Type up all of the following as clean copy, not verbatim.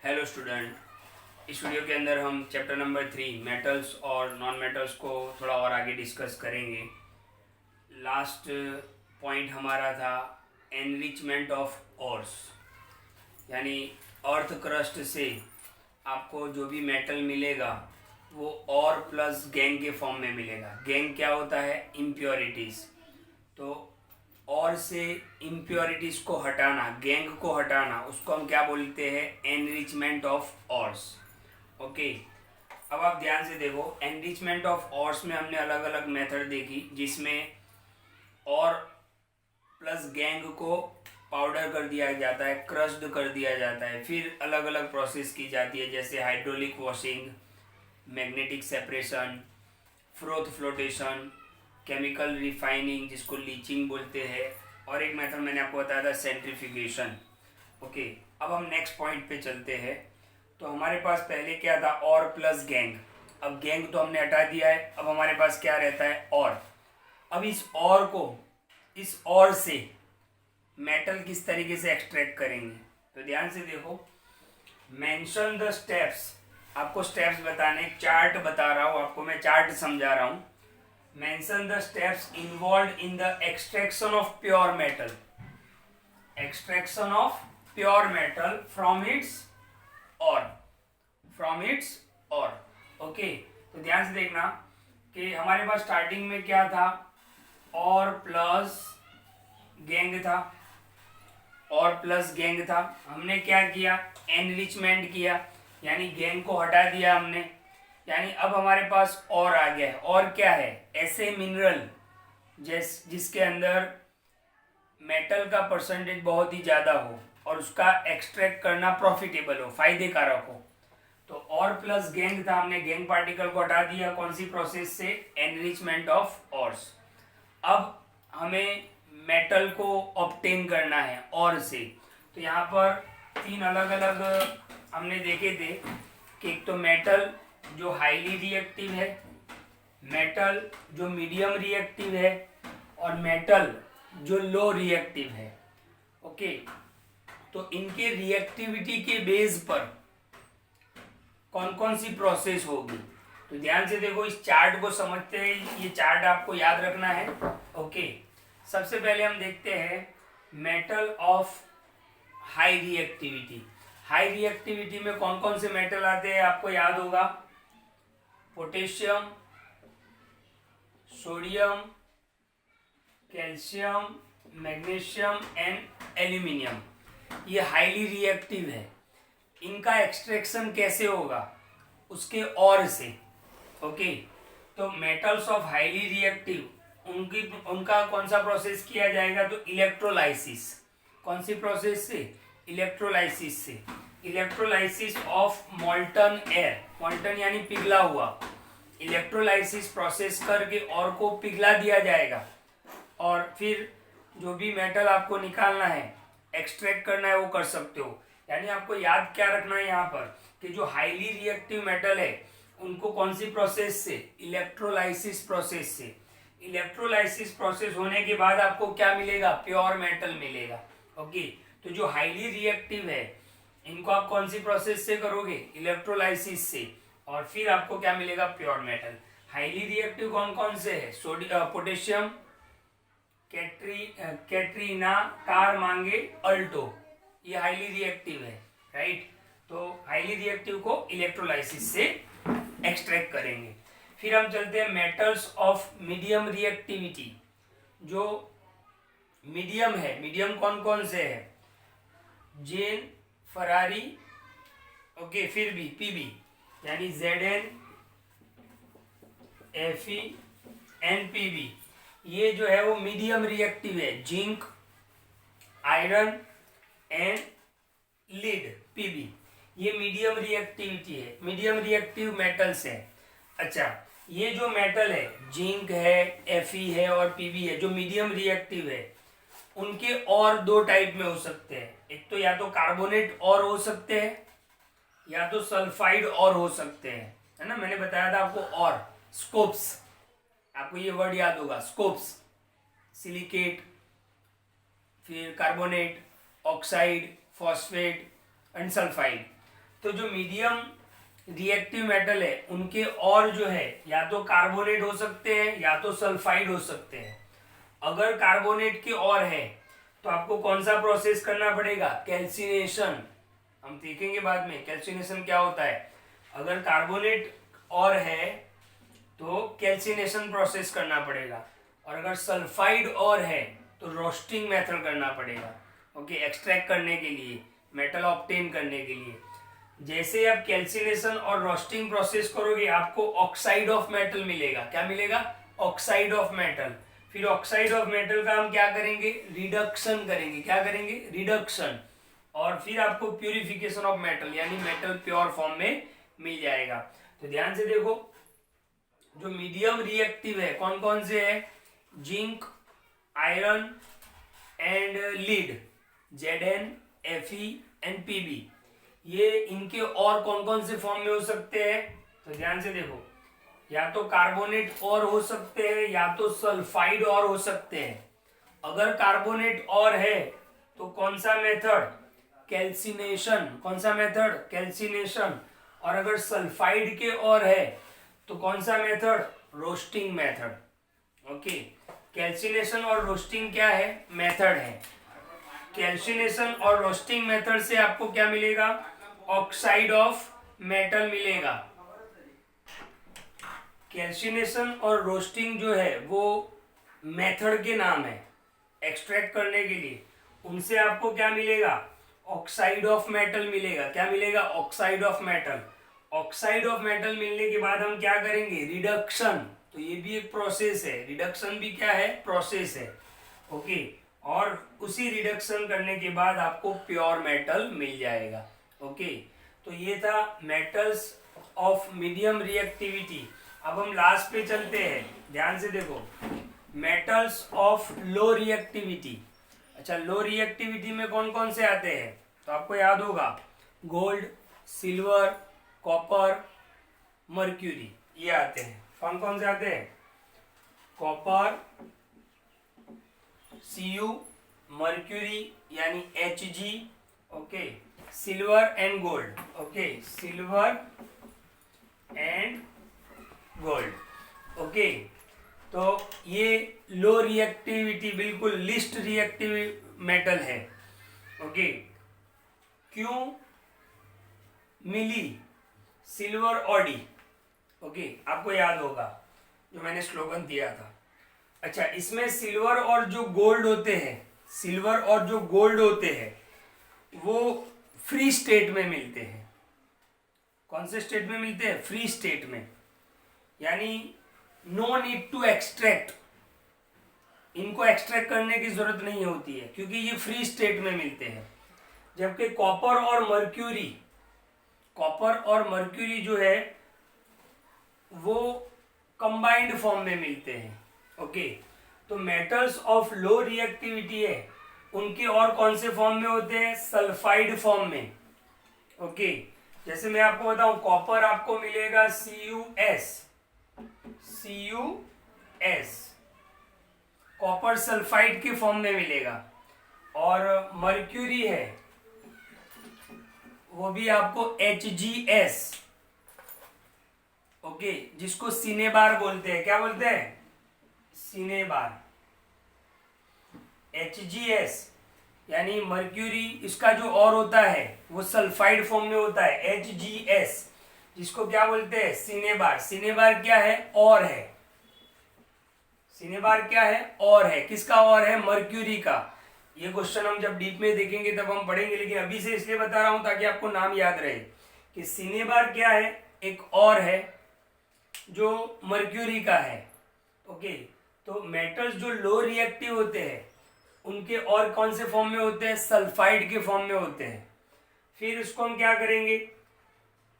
Hello student, इस video के अंदर हम चैप्टर नंबर 3 मेटल्स और नॉन मेटल्स को थोड़ा और आगे डिस्कस करेंगे। लास्ट पॉइंट हमारा था एनरिचमेंट ऑफ ओर्स, यानी अर्थ क्रस्ट से आपको जो भी मेटल मिलेगा वो और प्लस गैंग के फॉर्म में मिलेगा। गैंग क्या होता है? इम्प्योरिटीज़। तो और से इम्प्योरिटीज को हटाना, गैंग को हटाना, उसको हम क्या बोलते हैं? Enrichment of ऑर्स। ओके, अब आप ध्यान से देखो, एनरिचमेंट ऑफ ऑर्स में हमने अलग अलग मेथड देखी, जिसमें और प्लस गैंग को पाउडर कर दिया जाता है, क्रश्ड कर दिया जाता है, फिर अलग अलग प्रोसेस की जाती है, जैसे hydraulic washing, magnetic separation, froth flotation, chemical refining जिसको लीचिंग बोलते हैं, और एक मेथड मैंने आपको बताया था सेंट्रीफ्यूगेशन। ओके, अब हम नेक्स्ट पॉइंट पे चलते हैं। तो हमारे पास पहले क्या था? और प्लस गैंग। अब गैंग तो हमने हटा दिया है, अब हमारे पास क्या रहता है? और। अब इस और को, इस और से मेटल किस तरीके से एक्सट्रैक्ट करेंगे? तो ध्यान से देखो, मेंशन द स्टेप्स। आपको स्टेप्स बताने, चार्ट बता रहा हूँ आपको, मैं चार्ट समझा रहा हूँ। Mention the steps involved in the extraction of pure metal. Extraction of pure metal from its ore. From its ore. Okay, तो ध्यान से देखना कि हमारे पास स्टार्टिंग में क्या था? और प्लस गैंग था, और प्लस गैंग था। हमने क्या किया? एनरिचमेंट किया, यानी गैंग को हटा दिया हमने, यानी अब हमारे पास और आ गया है। और क्या है? ऐसे मिनरल जिसके अंदर मेटल का परसेंटेज बहुत ही ज़्यादा हो और उसका एक्सट्रैक्ट करना प्रॉफिटेबल हो, फायदे कारक हो। तो और प्लस गैंग था, हमने गैंग पार्टिकल को हटा दिया। कौन सी प्रोसेस से? Enrichment of ores. अब हमें मेटल को ऑब्टेन करना है और से। तो यहाँ पर तीन अलग अलग हमने देखे थे कि एक तो मेटल जो हाईली रिएक्टिव है, मेटल जो मीडियम रिएक्टिव है, और मेटल जो लो रिएक्टिव है। ओके, तो इनके रिएक्टिविटी के बेस पर कौन कौन सी प्रोसेस होगी? तो ध्यान से देखो, इस चार्ट को समझते हैं, ये चार्ट आपको याद रखना है। ओके, सबसे पहले हम देखते हैं metal of high reactivity. High reactivity में कौन कौन से मेटल आते हैं आपको याद होगा? Potassium, sodium, calcium, magnesium and aluminium. ये हाईली रिएक्टिव है। इनका एक्सट्रैक्शन कैसे होगा? उसके और से। ओके, तो मेटल्स ऑफ हाईली रिएक्टिव, उनका कौन सा प्रोसेस किया जाएगा? तो इलेक्ट्रोलाइसिस। कौन सी प्रोसेस से? इलेक्ट्रोलाइसिस से। Electrolysis of molten air, molten यानी पिघला हुआ। इलेक्ट्रोलाइसिस प्रोसेस करके और को पिघला दिया जाएगा, और फिर जो भी मेटल आपको निकालना है, एक्सट्रैक्ट करना है, वो कर सकते हो। यानी आपको याद क्या रखना है यहाँ पर कि जो हाईली रिएक्टिव मेटल है उनको कौन सी प्रोसेस से? इलेक्ट्रोलाइसिस प्रोसेस से। इलेक्ट्रोलाइसिस प्रोसेस होने के बाद आपको क्या मिलेगा? प्योर मेटल मिलेगा। ओके, तो जो हाईली रिएक्टिव है इनको आप कौन सी प्रोसेस से करोगे? इलेक्ट्रोलाइसिस से, और फिर आपको क्या मिलेगा? Pure metal. हाईली रिएक्टिव कौन कौन से है? पोटेशियम, कैटरीना, कार मांगे, अल्टो, ये हाईली रिएक्टिव है, राइट। तो हाईली रिएक्टिव को इलेक्ट्रोलाइसिस से एक्सट्रैक्ट करेंगे। फिर हम चलते हैं मेटल्स ऑफ मीडियम रिएक्टिविटी। जो मीडियम है, मीडियम कौन कौन से है? जेन, फरारी, ओके, फिर भी पीबी, यानी Zn, Fe, NPB, ये जो है वो मीडियम रिएक्टिव है। Zinc, iron and lead, PB, ये मीडियम रिएक्टिविटी है, मीडियम रिएक्टिव मेटल्स है। अच्छा, ये जो मेटल है, जिंक है, Fe है और पीबी है, जो मीडियम रिएक्टिव है, उनके और दो टाइप में हो सकते हैं। एक तो या तो कार्बोनेट और हो सकते हैं, या तो सल्फाइड और हो सकते हैं, है ना। मैंने बताया था आपको और स्कोप्स, आपको ये वर्ड याद होगा, स्कोप्स, सिलिकेट, फिर carbonate, oxide, phosphate and sulphide. तो जो मीडियम रिएक्टिव मेटल है उनके और जो है या तो कार्बोनेट हो सकते हैं या तो सल्फाइड हो सकते हैं। अगर कार्बोनेट के और है तो आपको कौन सा प्रोसेस करना पड़ेगा, कैल्सिनेशन। हम देखेंगे बाद में कैल्सिनेशन क्या होता है। अगर कार्बोनेट और है तो कैल्सिनेशन प्रोसेस करना पड़ेगा, और अगर सल्फाइड और है तो रोस्टिंग मेथड करना पड़ेगा। ओके, एक्सट्रैक्ट करने के लिए, मेटल ऑब्टेन करने के लिए। जैसे आप कैल्सिनेशन और रोस्टिंग प्रोसेस करोगे आपको ऑक्साइड ऑफ मेटल मिलेगा। क्या मिलेगा, ऑक्साइड ऑफ मेटल। फिर ऑक्साइड ऑफ मेटल का हम क्या करेंगे, रिडक्शन करेंगे। क्या करेंगे, रिडक्शन। और फिर आपको प्यूरिफिकेशन ऑफ मेटल यानी मेटल प्योर फॉर्म में मिल जाएगा। तो ध्यान से देखो, जो मीडियम रिएक्टिव है कौन कौन से है, zinc, iron and lead, Zn, Fe and Pb। ये इनके और कौन कौन से फॉर्म में हो सकते हैं, तो ध्यान से देखो, या तो कार्बोनेट और हो सकते हैं या तो सल्फाइड और हो सकते हैं। अगर कार्बोनेट और है तो कौन सा मेथड, कैल्सिनेशन। कौन सा मेथड, कैल्सिनेशन। और अगर सल्फाइड के और है तो कौन सा method, roasting method. Okay, calcination और रोस्टिंग क्या है, मेथड है। कैल्सिनेशन और रोस्टिंग मेथड से आपको क्या मिलेगा, ऑक्साइड ऑफ मेटल मिलेगा। कैल्सिनेशन और रोस्टिंग जो है वो मेथड के नाम है एक्सट्रैक्ट करने के लिए। उनसे आपको क्या मिलेगा, ऑक्साइड ऑफ मेटल मिलेगा। क्या मिलेगा, oxide of metal. Oxide of metal मिलने के बाद हम क्या करेंगे, रिडक्शन। तो ये भी एक प्रोसेस है, रिडक्शन भी क्या है, प्रोसेस है। ओके, और उसी रिडक्शन करने के बाद आपको प्योर मेटल मिल जाएगा। ओके, तो ये था मेटल्स ऑफ मीडियम रिएक्टिविटी। अब हम लास्ट पे चलते हैं, ध्यान से देखो, मेटल्स ऑफ लो रिएक्टिविटी। अच्छा, लो रिएक्टिविटी में कौन कौन से आते हैं, तो आपको याद होगा, गोल्ड, सिल्वर, कॉपर, मर्क्यूरी, ये आते हैं। कौन कौन से आते हैं, कॉपर, Cu, मर्क्यूरी यानी Hg, okay, silver and gold. Okay, silver and gold. Okay, तो ये लो रिएक्टिविटी, बिल्कुल लिस्ट रिएक्टिव मेटल है। ओके, क्यों मिली सिल्वर ऑडी। ओके, आपको याद होगा जो मैंने स्लोगन दिया था। अच्छा, इसमें सिल्वर और जो गोल्ड होते हैं, सिल्वर और जो गोल्ड होते हैं वो फ्री स्टेट में मिलते हैं। कौन से स्टेट में मिलते हैं, फ्री स्टेट में, यानी नो नीड टू एक्सट्रैक्ट। इनको एक्सट्रैक्ट करने की जरूरत नहीं होती है क्योंकि ये फ्री स्टेट में मिलते हैं। जबकि कॉपर और मर्क्यूरी, कॉपर और मर्क्यूरी जो है वो कंबाइंड फॉर्म में मिलते हैं। ओके, तो मेटल्स ऑफ लो रिएक्टिविटी है उनके और कौन से फॉर्म में होते हैं, सल्फाइड फॉर्म में। ओके, जैसे मैं आपको बताऊं, कॉपर आपको मिलेगा CuS, कॉपर सल्फाइड के फॉर्म में मिलेगा। और मर्क्यूरी है वो भी आपको HgS, ओके, जिसको सिनेबार बोलते हैं। क्या बोलते हैं, सिनेबार, HgS यानी मर्क्यूरी। इसका जो और होता है वो सल्फाइड फॉर्म में होता है, HgS, जिसको क्या बोलते हैं, सिनेबार। सिनेबार क्या है, और है। सिनेबार क्या है, और है। किसका और है, मर्क्यूरी का। ये क्वेश्चन हम जब डीप में देखेंगे तब हम पढ़ेंगे, लेकिन अभी से इसलिए बता रहा हूं ताकि आपको नाम याद रहे कि सिनेबार क्या है, एक और है जो मर्क्यूरी का है। ओके, तो मेटल्स जो लो रिएक्टिव होते हैं उनके और कौन से फॉर्म में होते हैं, सल्फाइड के फॉर्म में होते हैं। फिर इसको हम क्या करेंगे,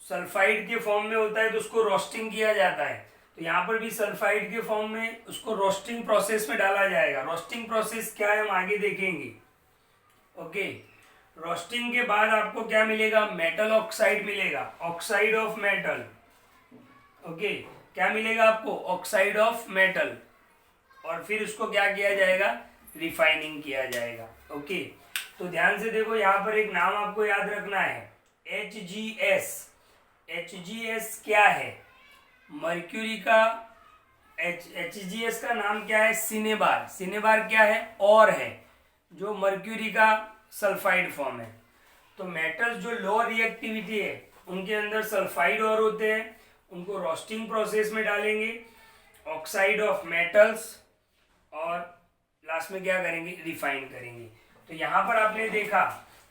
सल्फाइड के फॉर्म में होता है तो उसको रोस्टिंग किया जाता है। तो यहाँ पर भी सल्फाइड के फॉर्म में उसको रोस्टिंग प्रोसेस में डाला जाएगा। रोस्टिंग प्रोसेस क्या है हम आगे देखेंगे। ओके, रोस्टिंग के बाद आपको क्या मिलेगा, मेटल ऑक्साइड मिलेगा, ऑक्साइड ऑफ मेटल। ओके, क्या मिलेगा आपको, ऑक्साइड ऑफ मेटल। और फिर उसको क्या किया जाएगा, रिफाइनिंग किया जाएगा। ओके, तो ध्यान से देखो, यहाँ पर एक नाम आपको याद रखना है, HGS, HGS क्या है? मर्क्यूरी का HGS का नाम क्या है? सिनेबार। सिनेबार क्या है? और है, जो मर्क्यूरी का सल्फाइड फॉर्म है। तो मेटल्स जो लो रिएक्टिविटी है उनके अंदर सल्फाइड और होते हैं, उनको रोस्टिंग प्रोसेस में डालेंगे, ऑक्साइड ऑफ मेटल्स, और लास्ट में क्या करेंगे? रिफाइन करेंगे। तो यहाँ पर आपने देखा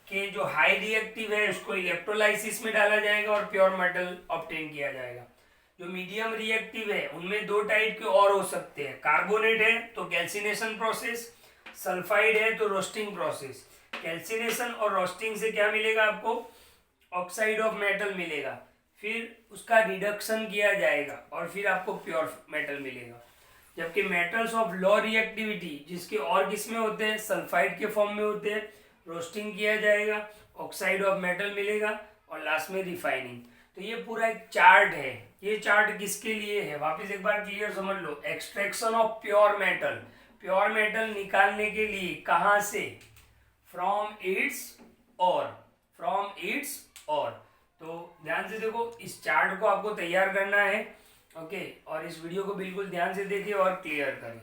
कि जो हाई रिएक्टिव है उसको इलेक्ट्रोलाइसिस में डाला जाएगा और प्योर मेटल ऑब्टेन किया जाएगा। जो मीडियम रिएक्टिव है उनमें दो टाइप के और हो सकते हैं, कार्बोनेट है तो कैल्सिनेशन प्रोसेस, सल्फाइड है तो रोस्टिंग प्रोसेस। कैल्सिनेशन और रोस्टिंग से क्या मिलेगा आपको? ऑक्साइड ऑफ मेटल मिलेगा, फिर उसका रिडक्शन किया जाएगा और फिर आपको प्योर मेटल मिलेगा। जबकि मेटल्स ऑफ लो रिएक्टिविटी जिसके और किस में होते हैं? सल्फाइड के फॉर्म में होते हैं, रोस्टिंग किया जाएगा, ऑक्साइड ऑफ मेटल मिलेगा और लास्ट में रिफाइनिंग। तो ये पूरा एक चार्ट है। ये चार्ट किसके लिए है? वापस एक बार क्लियर समझ लो। Extraction of pure metal, pure metal निकालने के लिए कहाँ से? From its ore, from its ore. तो ध्यान से देखो, इस चार्ट को आपको तैयार करना है, ओके। और इस वीडियो को बिल्कुल ध्यान से देखिए और क्लियर करें।